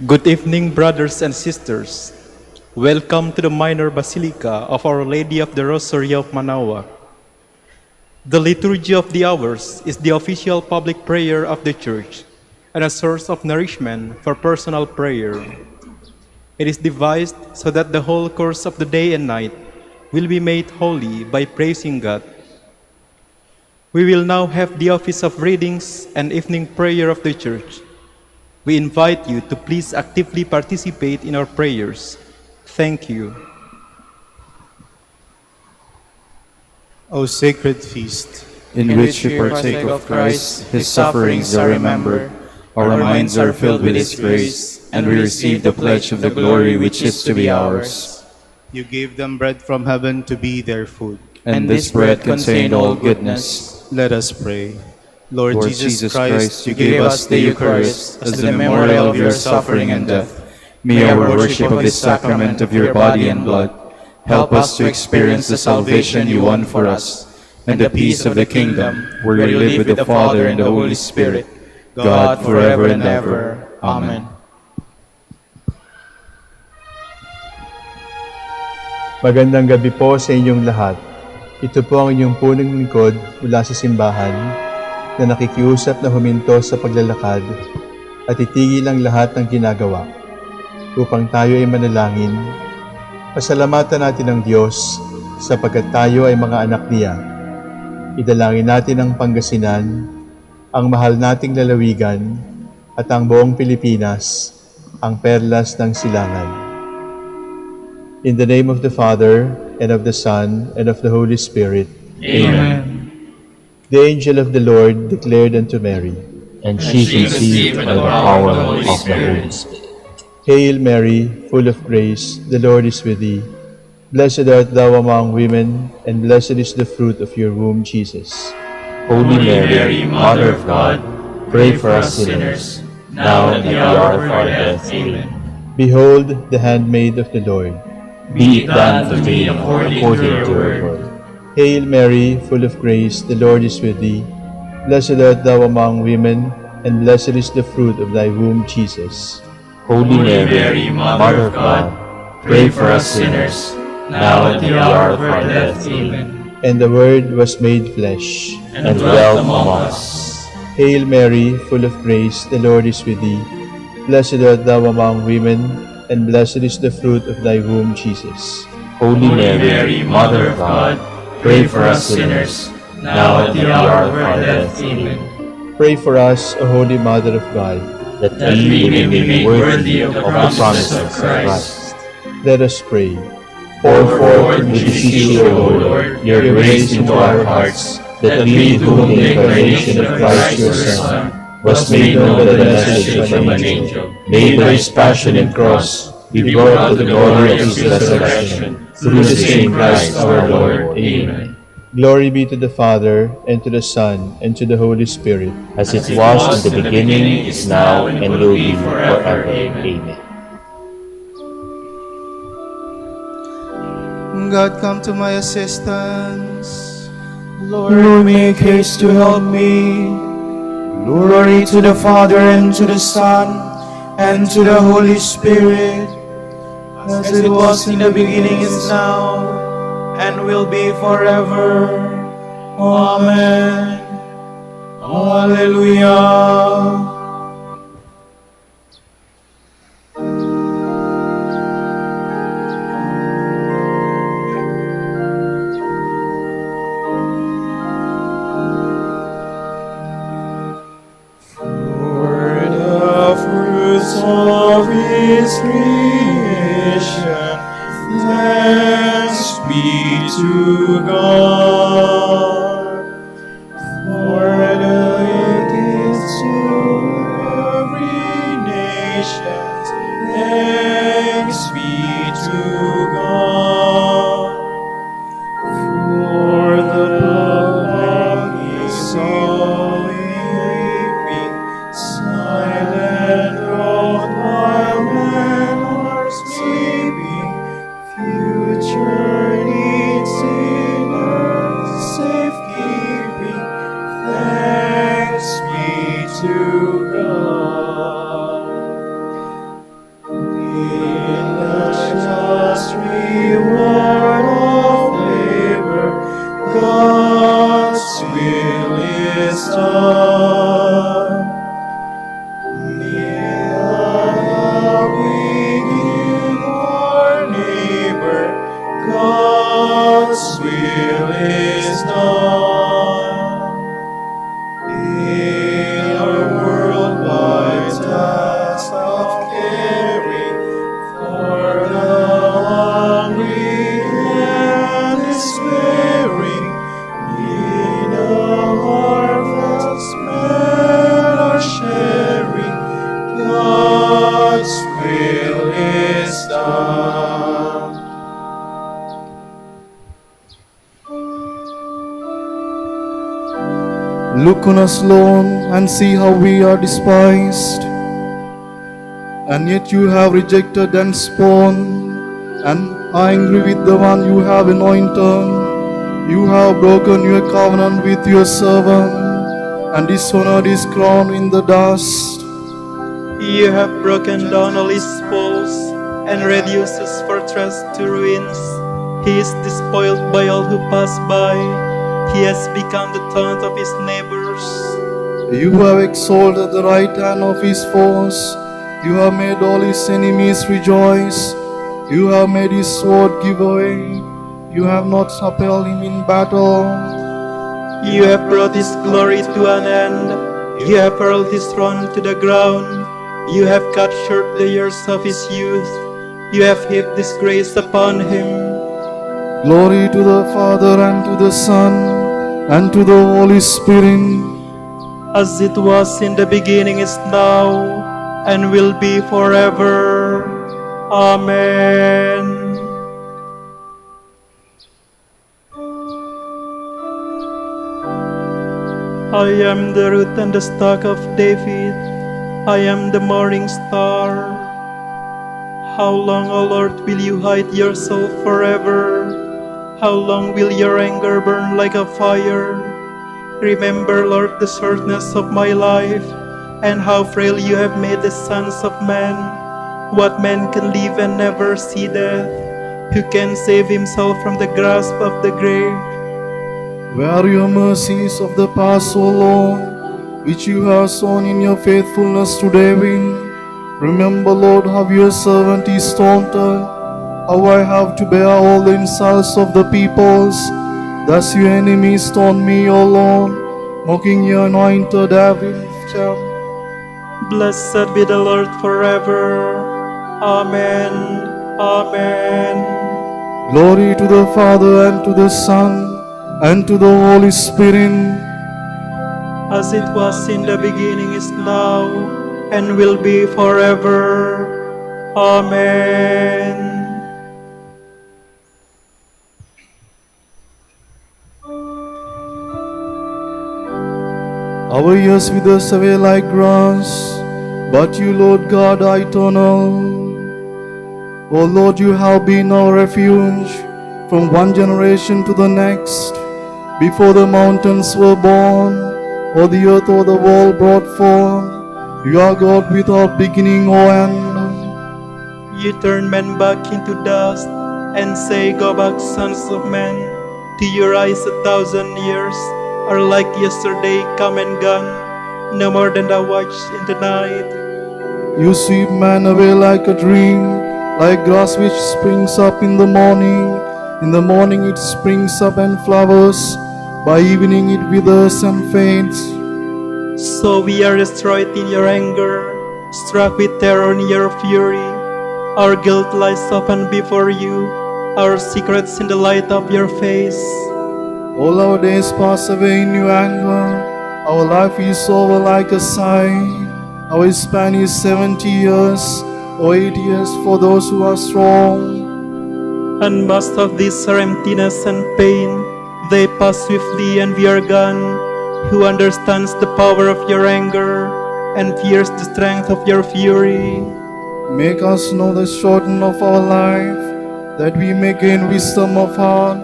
Good evening, brothers and sisters. Welcome to the minor basilica of Our Lady of the Rosary of Manaoag. The Liturgy of the Hours is the official public prayer of the Church and a source of nourishment for personal prayer. It is devised so that the whole course of the day and night will be made holy by praising God. We will now have the office of readings and evening prayer of the Church. We invite you to please actively participate in our prayers. Thank you. O sacred feast, in which we partake of Christ, his sufferings are remembered, our minds are filled with his grace, and we receive the pledge of the glory which is to be ours. you gave them bread from heaven to be their food. And this bread contained all goodness. Let us pray. Lord Lord Jesus Christ, you gave us the Eucharist as the memorial of your suffering and death. May our worship of this sacrament of your body and blood help us to experience the salvation you won for us, and the peace of the kingdom, where you live with the Father and the Holy Spirit, God forever and ever. Amen. Magandang gabi po sa inyong lahat. Ito po ang inyong punong lingkod mula sa simbahan na nakikiusap na huminto sa paglalakad at itigil ang lahat ng ginagawa upang tayo ay manalangin. Pasalamatan natin ang Diyos sapagkat tayo ay mga anak niya. Idalangin natin ang Pangasinan, ang mahal nating lalawigan at ang buong Pilipinas, ang perlas ng silangan. In the name of the Father, and of the Son, and of the Holy Spirit. Amen. The angel of the Lord declared unto Mary, and she conceived by the power of the Holy Spirit. Hail Mary, full of grace, the Lord is with thee. Blessed art thou among women, and blessed is the fruit of your womb, Jesus. Holy Mary, Mother of God, pray for us sinners, now and at the hour of our death. Amen. Behold the handmaid of the Lord. Be it done to me according to your word. Hail Mary, full of grace, the Lord is with thee. Blessed art thou among women, and blessed is the fruit of thy womb, Jesus. Holy Mary, Mother of God, pray for us sinners, now and at the hour of our death. Amen. And the Word was made flesh, and dwelt among us. Hail Mary, full of grace, the Lord is with thee. Blessed art thou among women, and blessed is the fruit of thy womb, Jesus. Holy Mary, Mother of God, pray for us sinners, now at the hour of our death. Amen. Pray for us, O Holy Mother of God, that we may be made worthy of the promises of Christ. Let us pray. Pour forth, we beseech you, O Lord, your grace into our hearts, that we, to whom the incarnation of Christ your Son was made known by the message from an angel, may by his passion and cross be brought to the glory of his resurrection, through the same Christ our Lord. Amen. Glory be to the Father, and to the Son, and to the Holy Spirit, As it was in the beginning, is now, and will be forever. Amen. God, come to my assistance. Lord, make haste to help me. Glory to the Father, and to the Son, and to the Holy Spirit, as it was in the beginning, is now, and will be forever. Amen. Hallelujah. Of his creation, thanks be to God. For it is to every nation, thanks be to God. For the public soul weeping, silent of while men are sleeping, future needs sinners safekeeping, thanks be to God. Look on us, Lord, and see how we are despised. And yet you have rejected and scorned, and are angry with the one you have anointed. You have broken your covenant with your servant, and dishonored his crown in the dust. You have broken down all his walls and reduced his fortress to ruins. He is despoiled by all who pass by. He has become the taunt of his neighbors. You have exalted the right hand of his foes. You have made all his enemies rejoice. You have made his sword give way. You have not upheld him in battle. You have brought his glory to an end. You have hurled his throne to the ground. You have cut short the years of his youth. You have heaped disgrace upon him. Glory to the Father, and to the Son, and to the Holy Spirit, As it was in the beginning, is now, and will be forever. Amen. I am the root and the stock of David. I am the morning star. How long, O Lord, will you hide yourself forever? How long will your anger burn like a fire? Remember, Lord, the shortness of my life, and how frail you have made the sons of men. What man can live and never see death? Who can save himself from the grasp of the grave? where are your mercies of the past, O Lord, which you have sown in your faithfulness to David? Remember, Lord, how your servant is taunted, how I have to bear all the insults of the peoples. Thus your enemies taunt me, O Lord, mocking your anointed David. Blessed be the Lord forever. Amen. Amen. Glory to the Father, and to the Son, and to the Holy Spirit, As it was in the beginning, is now, and will be forever. Amen. Our years wither away like grass, but you, Lord God, are eternal. O Lord, you have been our refuge from one generation to the next. Before the mountains were born, or the earth or the world brought forth, you are God without beginning or end. You turn men back into dust, and say, Go back, sons of men. To your eyes 1,000 years are like yesterday come and gone, no more than a watch in the night. You sweep man away like a dream, like grass which springs up in the morning. In the morning it springs up and flowers, by evening it withers and fades. So we are destroyed in your anger, struck with terror in your fury. Our guilt lies open before you, our secrets in the light of your face. All our days pass away in your anger. Our life is over like a sigh. Our span is 70 years, or 8 years for those who are strong. And most of these are emptiness and pain. They pass swiftly and we are gone. Who understands the power of your anger and fears the strength of your fury? Make us know the shorten of our life, that we may gain wisdom of heart.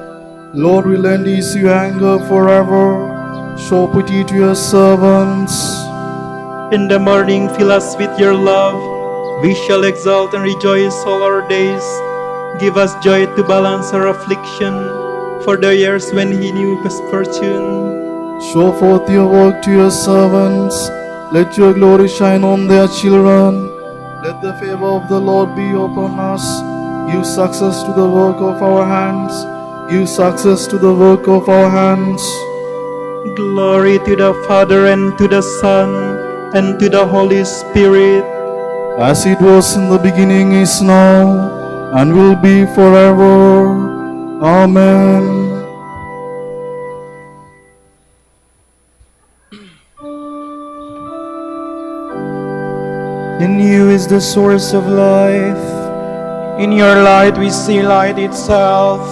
Lord, relent is your anger forever. Show pity to your servants. In the morning fill us with your love. We shall exult and rejoice all our days. Give us joy to balance our affliction, for the years when he knew misfortune. Show forth your work to your servants. Let your glory shine on their children. Let the favor of the Lord be upon us. Give success to the work of our hands. Give success to the work of our hands. Glory to the Father, and to the Son, and to the Holy Spirit. As it was in the beginning, is now, and will be forever. Amen. In you is the source of life. In your light we see light itself.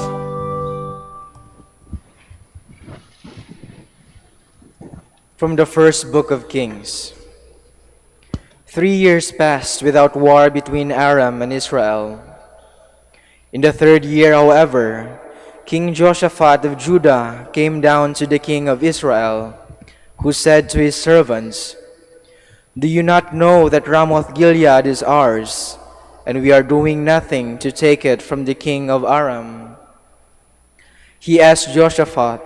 From the first book of Kings. 3 years passed without war between Aram and Israel. In the 3rd year, however, King Jehoshaphat of Judah came down to the king of Israel, who said to his servants, "Do you not know that Ramoth-Gilead is ours, and we are doing nothing to take it from the king of Aram?" He asked Jehoshaphat,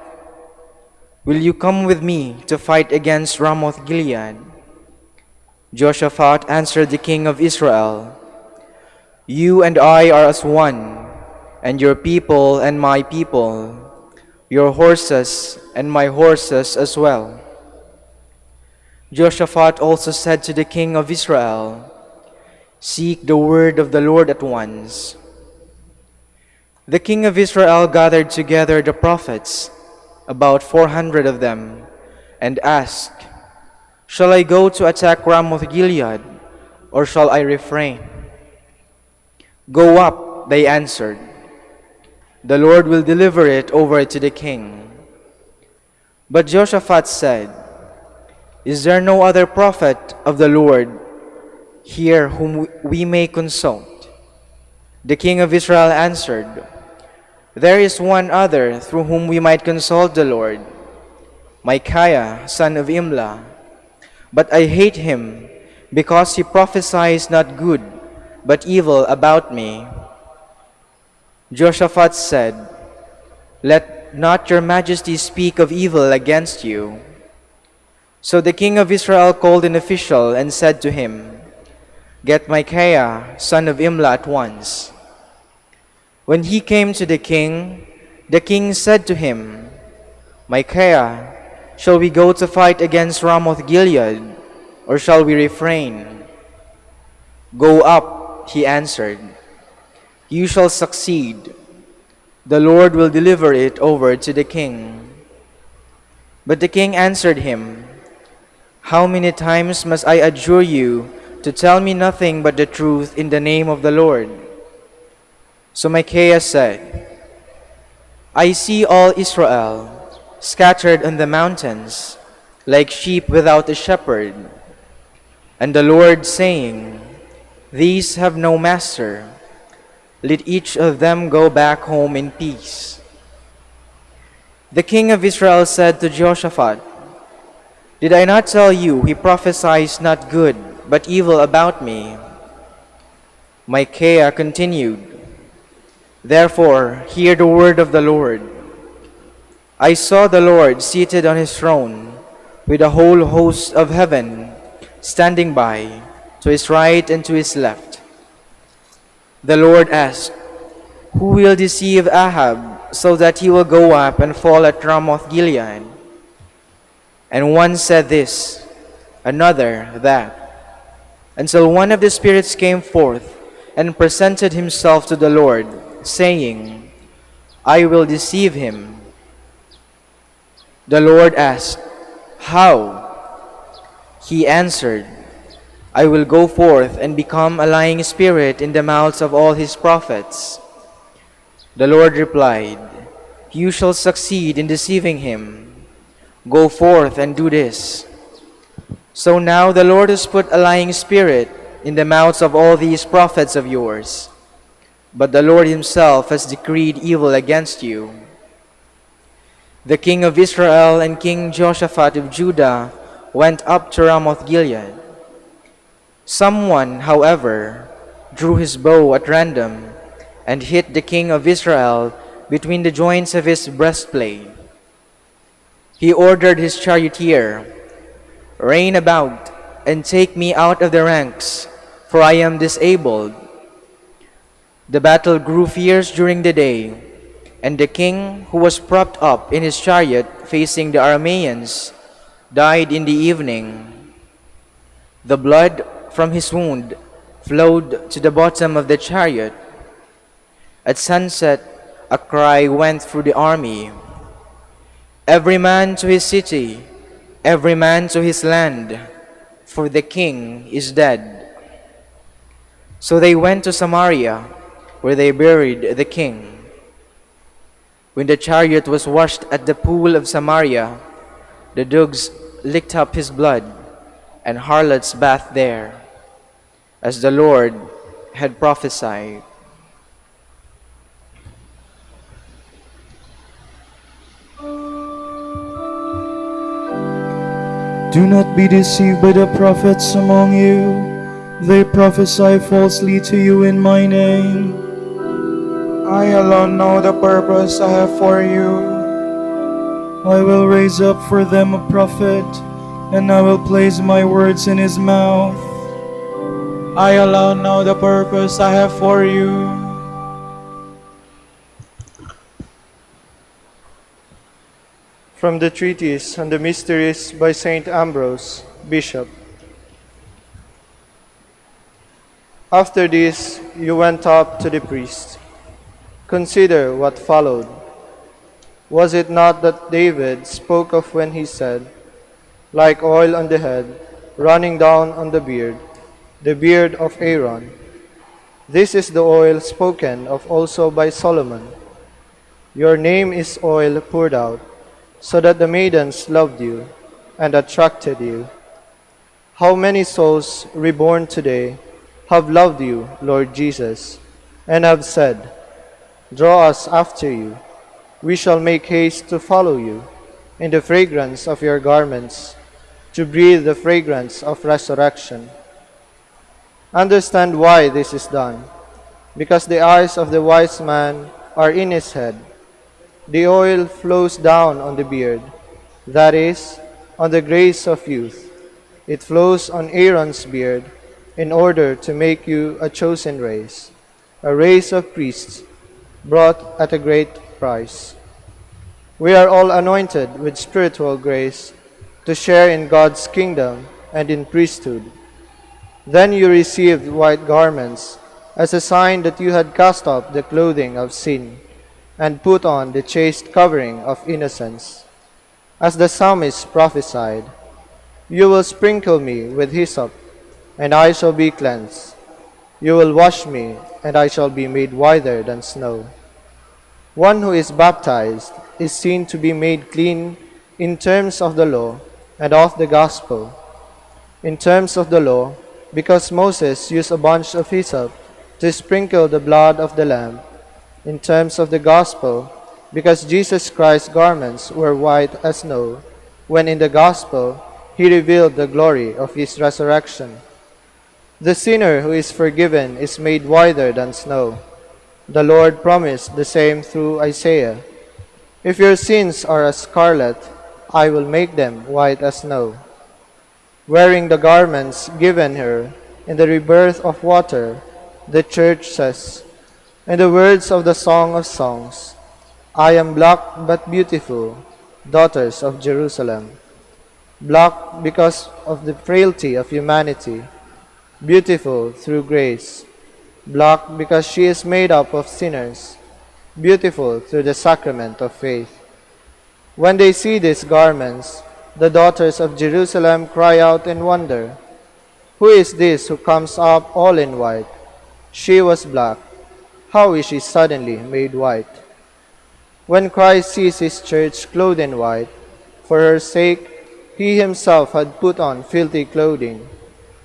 "Will you come with me to fight against Ramoth-Gilead?" Jehoshaphat answered the king of Israel, "You and I are as one, and your people and my people, your horses and my horses as well." Jehoshaphat also said to the king of Israel, "Seek the word of the Lord at once." The king of Israel gathered together the prophets, about 400 of them, and asked, "Shall I go to attack Ramoth-Gilead, or shall I refrain?" "Go up," they answered. "The Lord will deliver it over to the king." But Jehoshaphat said, "Is there no other prophet of the Lord here whom we may consult?" The king of Israel answered, "There is one other through whom we might consult the Lord, Micaiah, son of Imlah. But I hate him, because he prophesies not good, but evil about me." Jehoshaphat said, "Let not your majesty speak of evil against you." So the king of Israel called an official and said to him, "Get Micaiah, son of Imlah, at once." When he came to the king said to him, "Micaiah, shall we go to fight against Ramoth-Gilead, or shall we refrain?" "Go up," he answered. "You shall succeed. The Lord will deliver it over to the king." But the king answered him, "How many times must I adjure you to tell me nothing but the truth in the name of the Lord?" So Micaiah said, "I see all Israel scattered on the mountains, like sheep without a shepherd. And the Lord saying, 'These have no master. Let each of them go back home in peace.'" The king of Israel said to Jehoshaphat, "Did I not tell you he prophesies not good, but evil about me?" Micaiah continued, "Therefore hear the word of the Lord. I saw the Lord seated on his throne, with a whole host of heaven standing by, to his right and to his left. The Lord asked, 'Who will deceive Ahab, so that he will go up and fall at Ramoth-Gilead?' And one said this, another that, until one of the spirits came forth and presented himself to the Lord, saying, 'I will deceive him.' The Lord asked, 'How?' He answered, 'I will go forth and become a lying spirit in the mouths of all his prophets.' The Lord replied, 'You shall succeed in deceiving him. Go forth and do this.' So now the Lord has put a lying spirit in the mouths of all these prophets of yours. But the Lord himself has decreed evil against you." The king of Israel and King Jehoshaphat of Judah went up to Ramoth-Gilead. Someone, however, drew his bow at random and hit the king of Israel between the joints of his breastplate. He ordered his charioteer, "Rein about and take me out of the ranks, for I am disabled." The battle grew fierce during the day, and the king, who was propped up in his chariot facing the Arameans, died in the evening. The blood from his wound flowed to the bottom of the chariot. At sunset, a cry went through the army, "Every man to his city, every man to his land, for the king is dead." So they went to Samaria, where they buried the king. When the chariot was washed at the pool of Samaria, the licked up his blood, and harlots bathed there, as the Lord had prophesied. Do not be deceived by the prophets among you. They prophesy falsely to you in my name. I alone know the purpose I have for you. I will raise up for them a prophet, and I will place my words in his mouth. I alone know the purpose I have for you. From the Treatise on the Mysteries by Saint Ambrose, Bishop. After this, you went up to the priest. Consider what followed. Was it not that David spoke of when he said, like oil on the head, running down on the beard of Aaron? This is the oil spoken of also by Solomon. Your name is oil poured out, so that the maidens loved you and attracted you. How many souls reborn today have loved you, Lord Jesus, and have said, draw us after you. We shall make haste to follow you in the fragrance of your garments, to breathe the fragrance of resurrection. Understand why this is done, because the eyes of the wise man are in his head. The oil flows down on the beard, that is, on the grace of youth. It flows on Aaron's beard, in order to make you a chosen race, a race of priests, brought at a great price. We are all anointed with spiritual grace to share in God's kingdom and in priesthood. Then you received white garments as a sign that you had cast off the clothing of sin and put on the chaste covering of innocence. As the psalmist prophesied, you will sprinkle me with hyssop, and I shall be cleansed. You will wash me, and I shall be made whiter than snow. One who is baptized is seen to be made clean in terms of the law and of the gospel. In terms of the law, because Moses used a bunch of hyssop to sprinkle the blood of the lamb. In terms of the gospel, because Jesus Christ's garments were white as snow, when in the gospel he revealed the glory of his resurrection. The sinner who is forgiven is made whiter than snow. The Lord promised the same through Isaiah. If your sins are as scarlet, I will make them white as snow. Wearing the garments given her in the rebirth of water, the Church says, in the words of the Song of Songs, I am black but beautiful, daughters of Jerusalem. Black because of the frailty of humanity, beautiful through grace. Black because she is made up of sinners, beautiful through the sacrament of faith. When they see these garments, the daughters of Jerusalem cry out in wonder, who is this who comes up all in white? She was black. How is she suddenly made white? When Christ sees his church clothed in white, for her sake he himself had put on filthy clothing,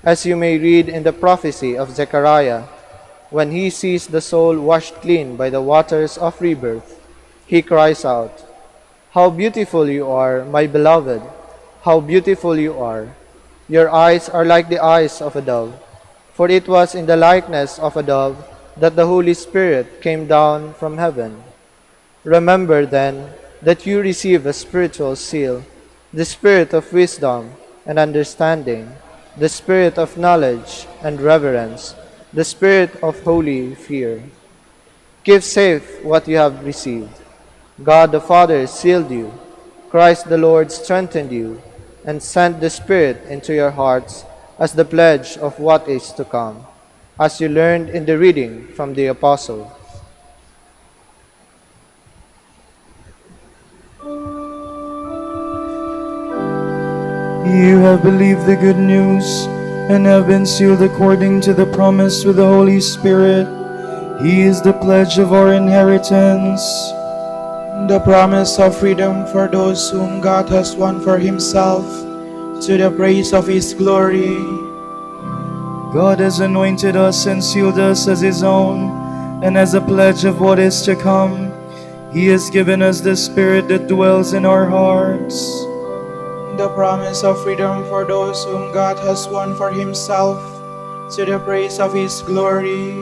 as you may read in the prophecy of Zechariah. When he sees the soul washed clean by the waters of rebirth, he cries out, how beautiful you are, my beloved! How beautiful you are! Your eyes are like the eyes of a dove. For it was in the likeness of a dove that the Holy Spirit came down from heaven. Remember then that you receive a spiritual seal, the spirit of wisdom and understanding, the spirit of knowledge and reverence, the spirit of holy fear. Keep safe what you have received. God the Father sealed you, Christ the Lord strengthened you, and sent the Spirit into your hearts as the pledge of what is to come, as you learned in the reading from the Apostle. You have believed the good news and have been sealed according to the promise with the Holy Spirit. He is the pledge of our inheritance, The promise of freedom for those whom God has won for himself, to the praise of His glory. God has anointed us and sealed us as His own, and as a pledge of what is to come, He has given us the Spirit that dwells in our hearts. The promise of freedom for those whom God has won for Himself, to the praise of His glory.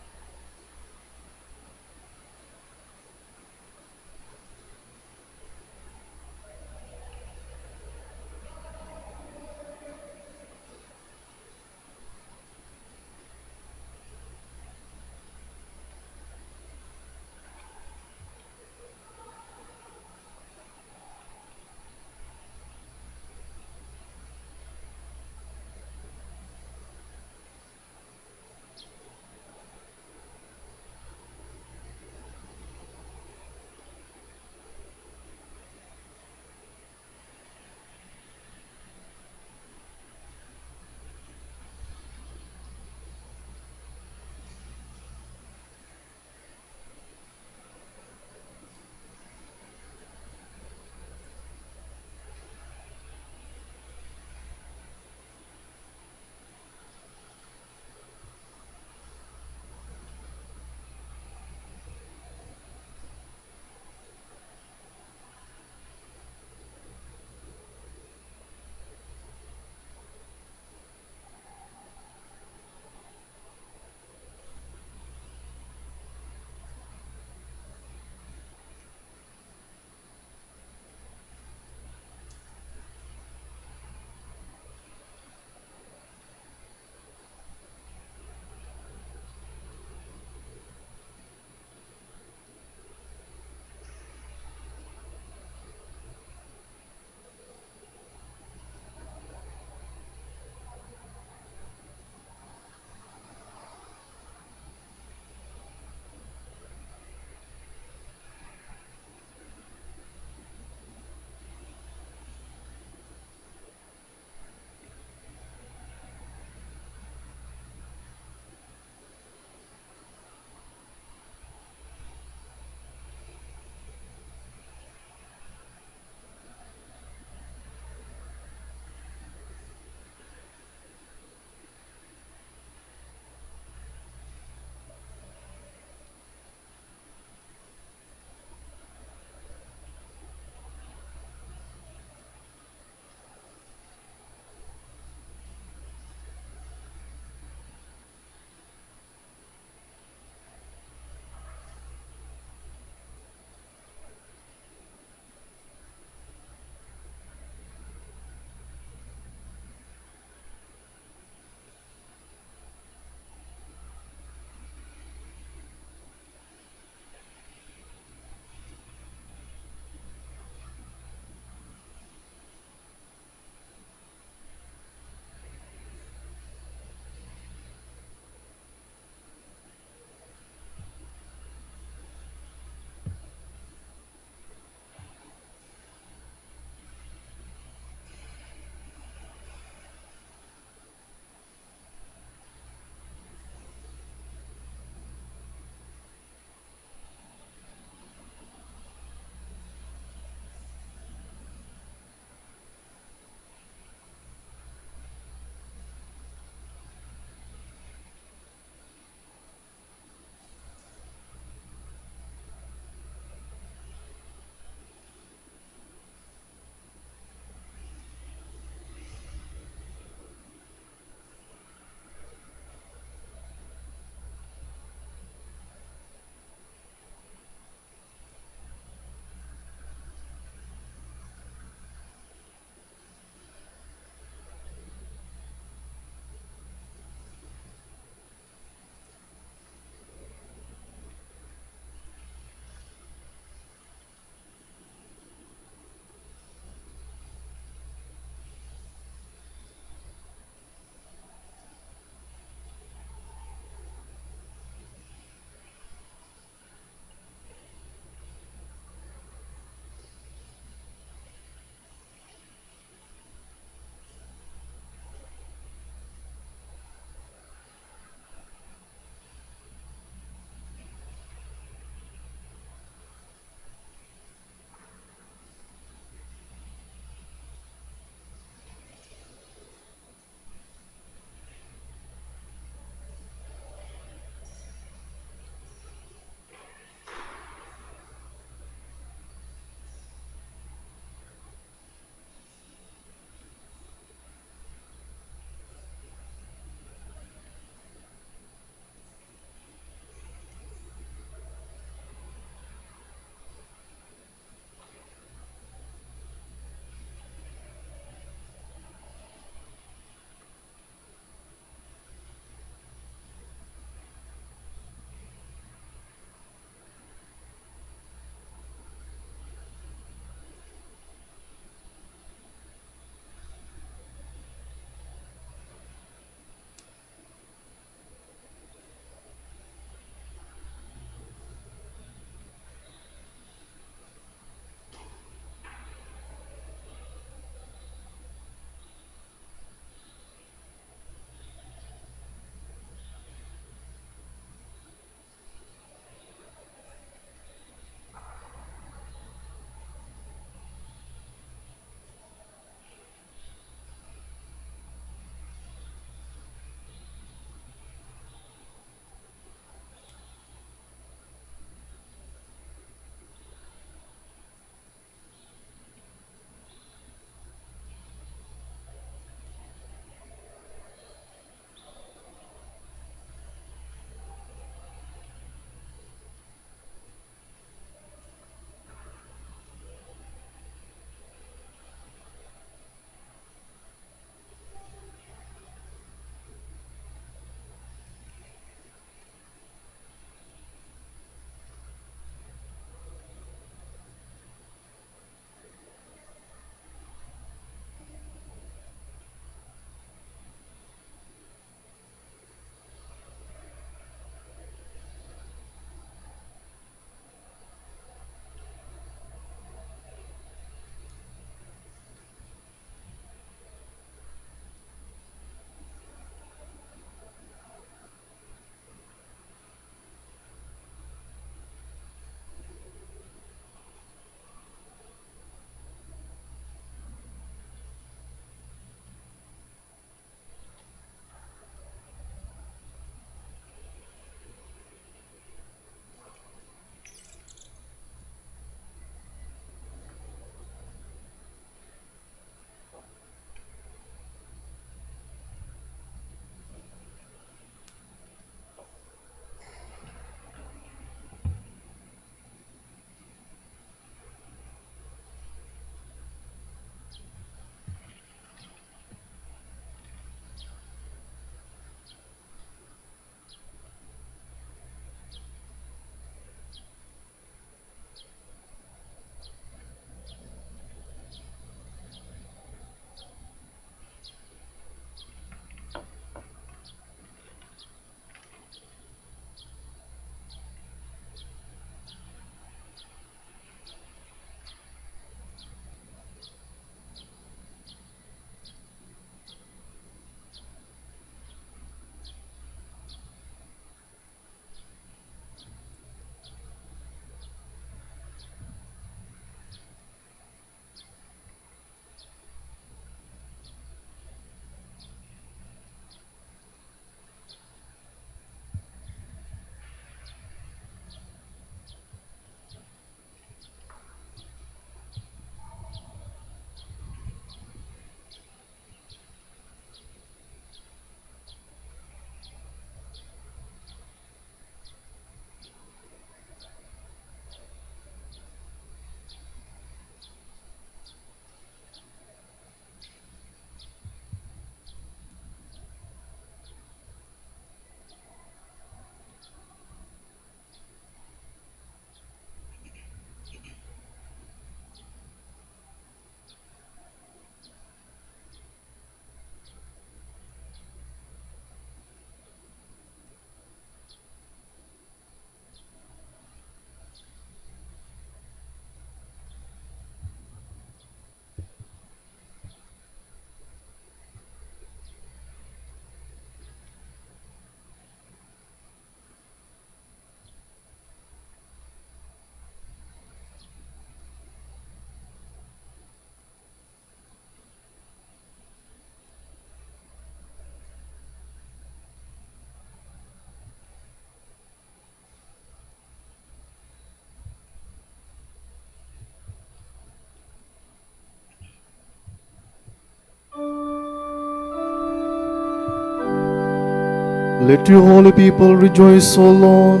Let your holy people rejoice, O Lord,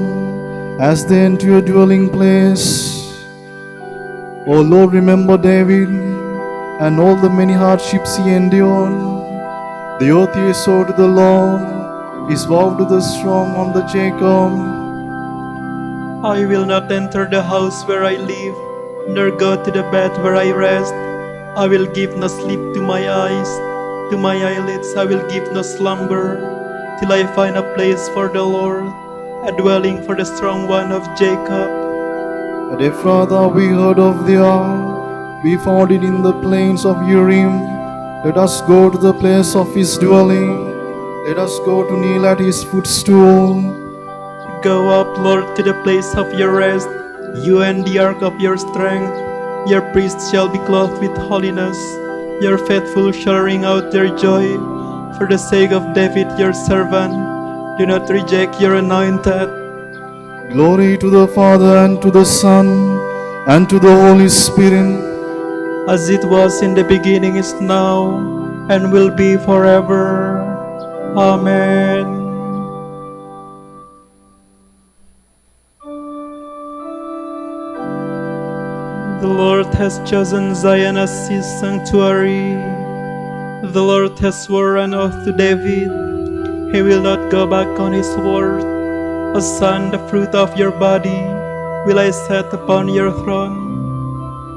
as they enter your dwelling place. O Lord, remember David and all the many hardships he endured. The oath he swore to the Lord, his vow to the strong on the Jacob. I will not enter the house where I live, nor go to the bed where I rest. I will give no sleep to my eyes, to my eyelids I will give no slumber, till I find a place for the Lord, a dwelling for the strong one of Jacob. At Ephrathah we heard of the ark, we found it in the plains of Urim. Let us go to the place of his dwelling, let us go to kneel at his footstool. Go up, Lord, to the place of your rest, you and the ark of your strength. Your priests shall be clothed with holiness, your faithful shall ring out their joy. For the sake of David your servant, do not reject your anointed. Glory to the Father, and to the Son, and to the Holy Spirit, As it was in the beginning, is now, and will be forever. Amen. The Lord has chosen Zion as his sanctuary. The Lord has sworn an oath to David. He will not go back on his word. A son, the fruit of your body, will I set upon your throne.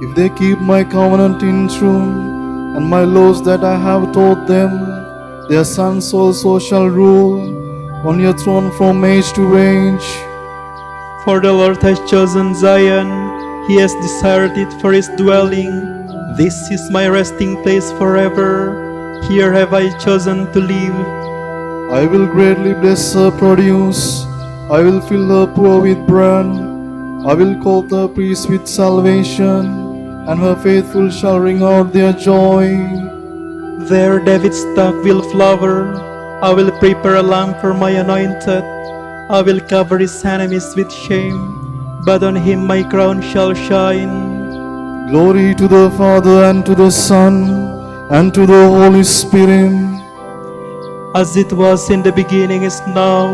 if they keep my covenant in truth, and my laws that I have taught them, their sons also shall rule on your throne from age to age. For the Lord has chosen Zion, he has desired it for his dwelling. This is my resting place forever. Here have I chosen to live. I will greatly bless her produce, I will fill her poor with bread. I will call the priest with salvation, and her faithful shall ring out their joy. There David's stock will flower. I will prepare a lamp for my anointed. I will cover his enemies with shame, but on him my crown shall shine. Glory to the Father, and to the Son, and to the Holy Spirit, As it was in the beginning, is now,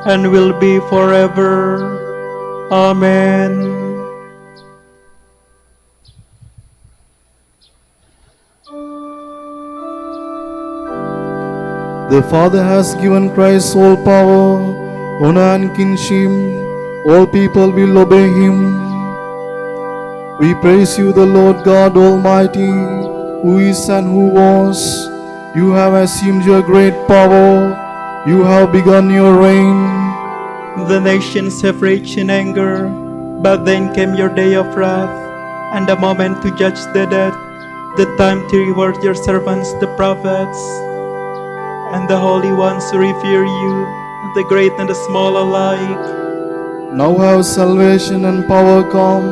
and will be forever. Amen. The Father has given Christ all power, honor and kingship. All people will obey him. We praise you, the Lord God Almighty, who is and who was. You have assumed your great power. You have begun your reign. The nations have raged in anger, but then came your day of wrath, and the moment to judge the dead, the time to reward your servants, the prophets, and the holy ones who revere you, the great and the small alike. Now have salvation and power come,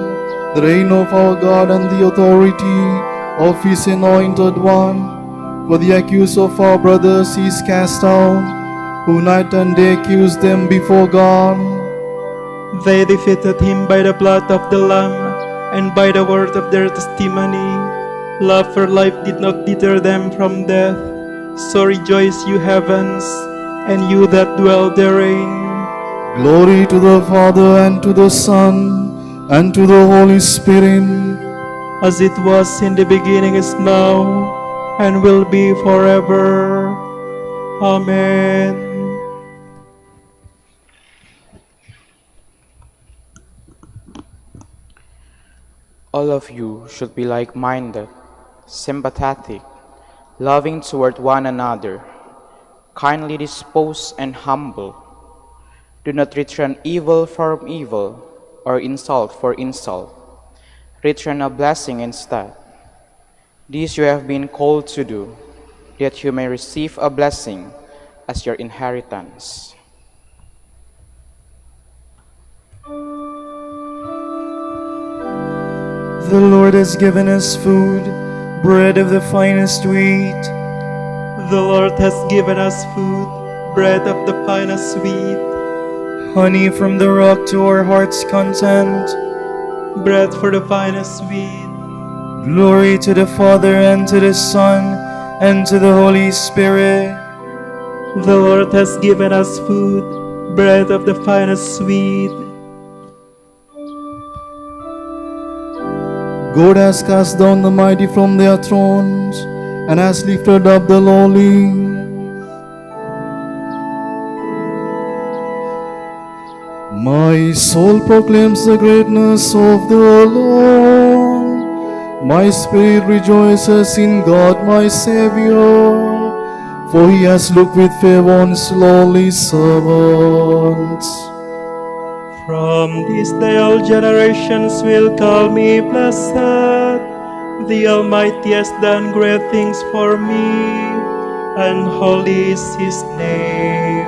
the reign of our God and the authority of his anointed one. For the accuser of our brothers is cast out, who night and day accuse them before God. They defeated him by the blood of the Lamb and by the word of their testimony. Love for life did not deter them from death. So rejoice, you heavens, and you that dwell therein. Glory to the Father, and to the Son, and to the Holy Spirit, As it was in the beginning, is now, and will be forever. Amen. All of you should be like-minded, sympathetic, loving toward one another, kindly disposed and humble. Do not return evil for evil, or insult for insult. Return a blessing instead. This you have been called to do, that you may receive a blessing as your inheritance. the Lord has given us food, bread of the finest wheat. The Lord has given us food, bread of the finest wheat, Honey from the rock to our heart's content. bread for the finest wheat. Glory to the Father, and to the Son, and to the Holy Spirit, The Lord has given us food, bread of the finest sweet. God has cast down the mighty from their thrones and has lifted up the lowly. My soul proclaims the greatness of the Lord. My spirit rejoices in God my Savior, for he has looked with favor on his lowly servants. From this day all generations will call me blessed. The Almighty has done great things for me, and holy is his name.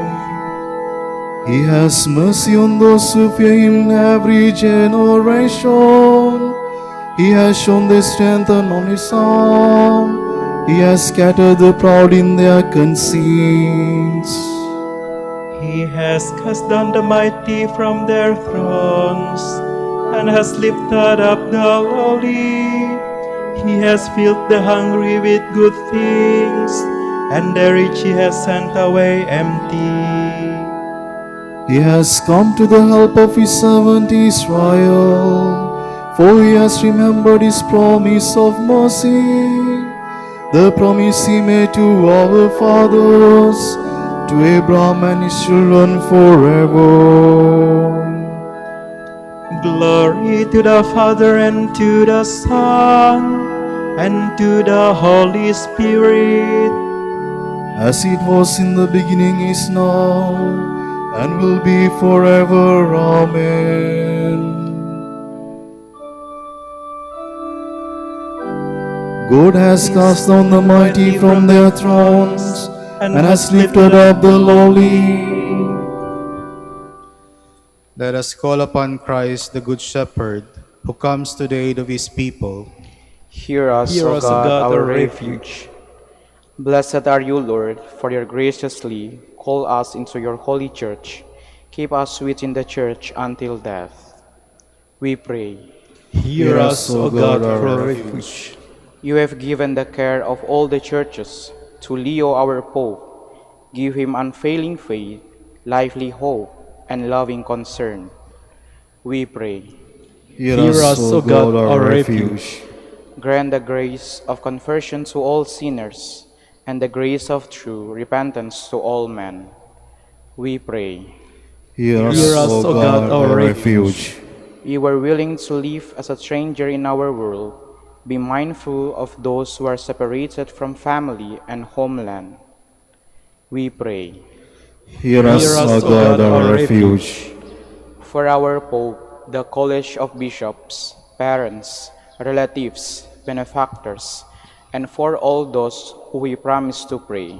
He has mercy on those who fear him in every generation. He has shown their strength on his arm. He has scattered the proud in their conceits. He has cast down the mighty from their thrones, and has lifted up the lowly. He has filled the hungry with good things, and the rich he has sent away empty. He has come to the help of his servant Israel, for he has remembered his promise of mercy, the promise he made to our fathers, to Abraham and his children forever. Glory to the Father, and to the Son, and to the Holy Spirit. As it was in the beginning, is now, and will be forever. Amen. God has cast down the mighty from their thrones, and has lifted up the lowly. Let us call upon Christ, the Good Shepherd, who comes to the aid of his people. Hear us, Hear O us, God, our refuge. refuge. Blessed are you, Lord, for you graciously call us into your holy church. Keep us within the church until death. We pray. Hear us, O God, our refuge. You have given the care of all the churches to Leo our Pope. Give him unfailing faith, lively hope, and loving concern. We pray. Hear us, O God, our refuge. Grant the grace of conversion to all sinners, and the grace of true repentance to all men. We pray. Hear Hear us, O God, our refuge. You are willing to live as a stranger in our world. Be mindful of those who are separated from family and homeland. We pray. Hear us, O God, our refuge. For our Pope, the College of Bishops, parents, relatives, benefactors, and for all those who we promise to pray.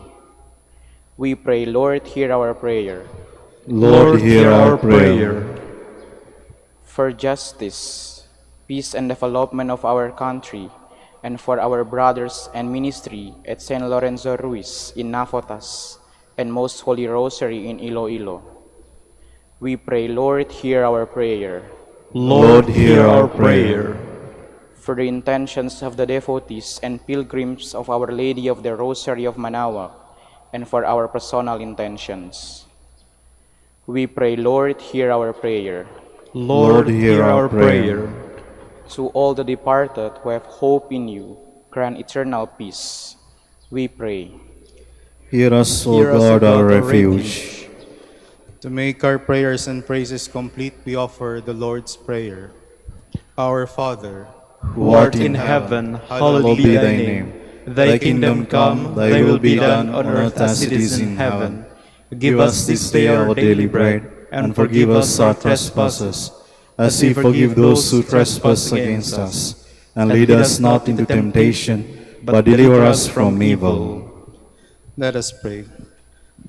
We pray, Lord, hear our prayer. Lord, hear our prayer. For justice, peace, and development of our country, and for our brothers and ministry at St. Lorenzo Ruiz in Nafotas, and Most Holy Rosary in Iloilo. We pray, Lord, hear our prayer. Lord, hear our prayer. For the intentions of the devotees and pilgrims of Our Lady of the Rosary of Manaoag, and for our personal intentions. We pray, Lord, hear our prayer. Lord, hear our prayer. To all the departed who have hope in you, grant eternal peace. We pray. Hear us, O Hear us, O God, our God, our refuge. To make our prayers and praises complete, we offer the Lord's Prayer. Our Father, Who art in heaven, hallowed be thy name. Thy kingdom come, thy will be done on earth as it is in heaven. Give us this day our daily bread, and forgive us our trespasses, as we forgive those who trespass against us. And lead us not into temptation, but deliver us from evil. let us pray.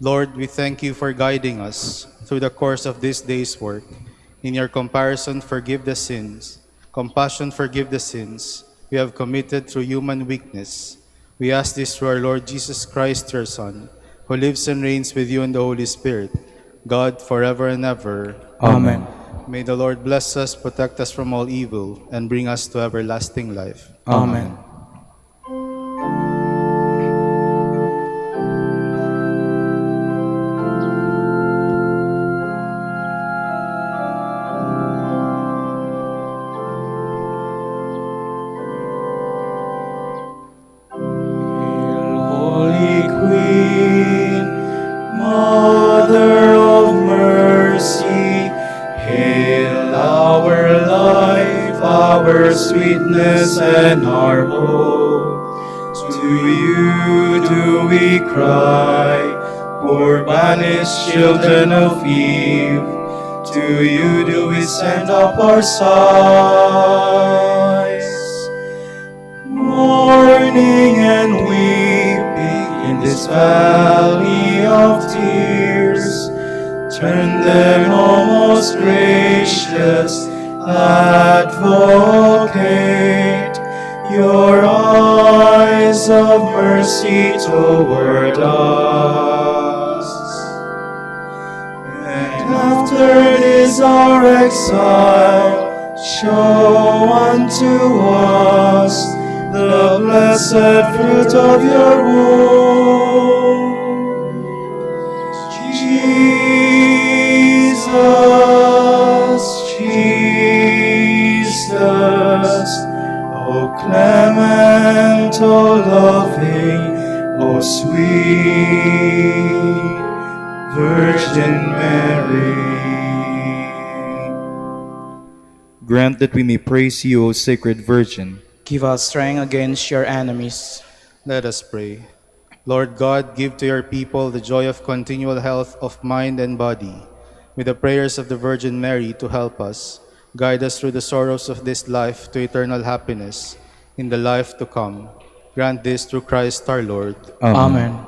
Lord, we thank you for guiding us through the course of this day's work. In your compassion, forgive the sins we have committed through human weakness. We ask this through our Lord Jesus Christ, your Son, who lives and reigns with you in the Holy Spirit, God, forever and ever. Amen. May the Lord bless us, protect us from all evil, and bring us to everlasting life. Amen. Hail our life, our sweetness, and our hope. To you do we cry, poor banished children of Eve. To you do we send up our sighs. Mourning and weeping in this valley of tears, turn them, O most gracious Advocate, your eyes of mercy toward us. And after this our exile, show unto us the blessed fruit of your womb. Jesus, Jesus, O clement, O loving, O sweet Virgin Mary. Grant that we may praise you, O Sacred Virgin. Give us strength against your enemies. Let us pray. Lord God, give to your people the joy of continual health of mind and body. With the prayers of the Virgin Mary to help us, guide us through the sorrows of this life to eternal happiness in the life to come. Grant this through Christ our Lord. Amen.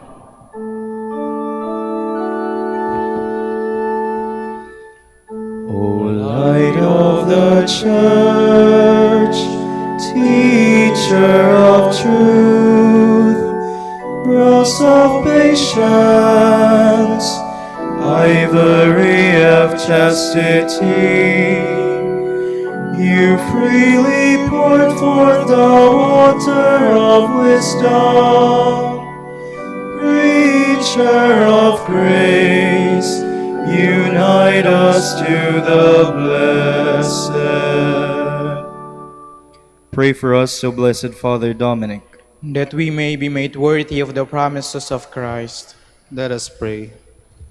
O light of the Church, teacher of truth, rose of patience, ivory of chastity, you freely poured forth the water of wisdom. Preacher of grace, unite us to the blessed. Pray for us, O Blessed Father Dominic, That we may be made worthy of the promises of Christ. Let us pray.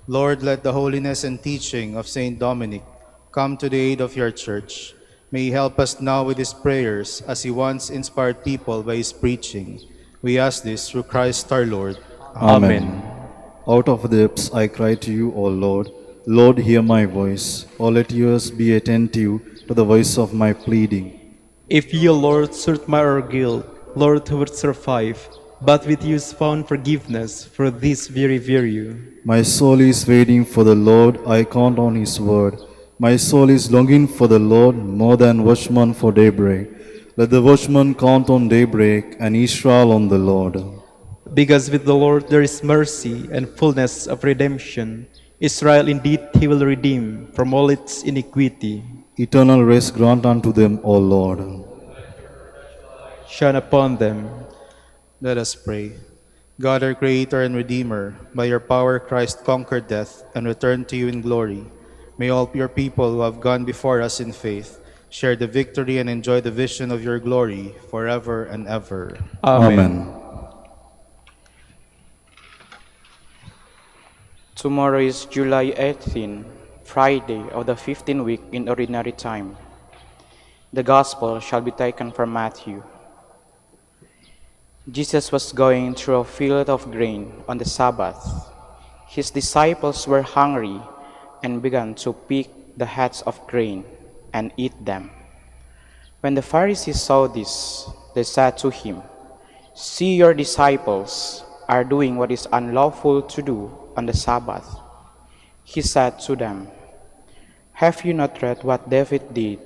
Lord, let the holiness and teaching of Saint Dominic come to the aid of your Church. May he help us now with his prayers as he once inspired people by his preaching. We ask this through Christ our Lord. Amen. Out of the depths I cry to you, O Lord. Lord, hear my voice. O let ears be attentive to the voice of my pleading. If ye, Lord, search my our guilt, Lord, who would survive, but with you is found forgiveness for this very virtue. My soul is waiting for the Lord, I count on his word. My soul is longing for the Lord more than watchman for daybreak. Let the watchman count on daybreak, and Israel on the Lord. Because with the Lord there is mercy and fullness of redemption. Israel indeed he will redeem from all its iniquity. Eternal rest grant unto them, O Lord. Shine upon them. Let us pray. God, our Creator and Redeemer, by your power Christ conquered death and returned to you in glory. May all your people who have gone before us in faith share the victory and enjoy the vision of your glory forever and ever. Amen. Tomorrow is July 18, Friday of the 15th week in Ordinary Time. The Gospel shall be taken from Matthew. Jesus was going through a field of grain on the Sabbath. His disciples were hungry and began to pick the heads of grain and eat them. When the Pharisees saw this, they said to him, "See, your disciples are doing what is unlawful to do on the Sabbath." He said to them, "Have you not read what David did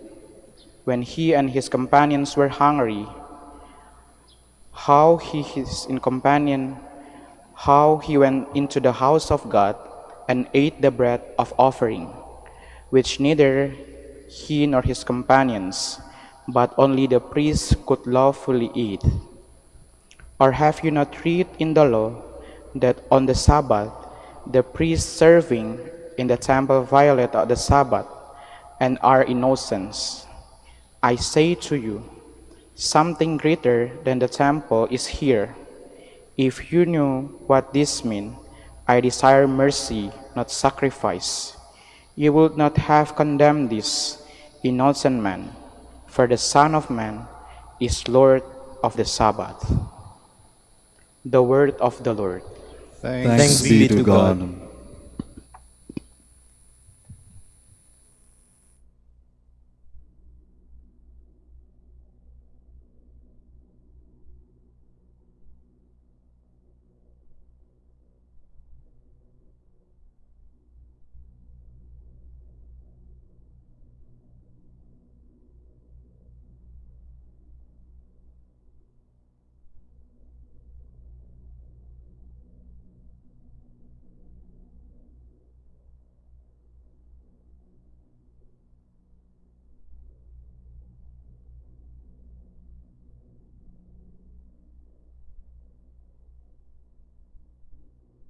when he and his companions were hungry? How he went into the house of God and ate the bread of offering, which neither he nor his companions, but only the priests could lawfully eat? Or have you not read in the law that on the Sabbath the priests serving in the temple violate the Sabbath and are innocent? I say to you, something greater than the temple is here. If you knew what this means, I desire mercy, not sacrifice, you would not have condemned this innocent man, for the Son of Man is Lord of the Sabbath. The word of the Lord. Thanks Thanks be to God.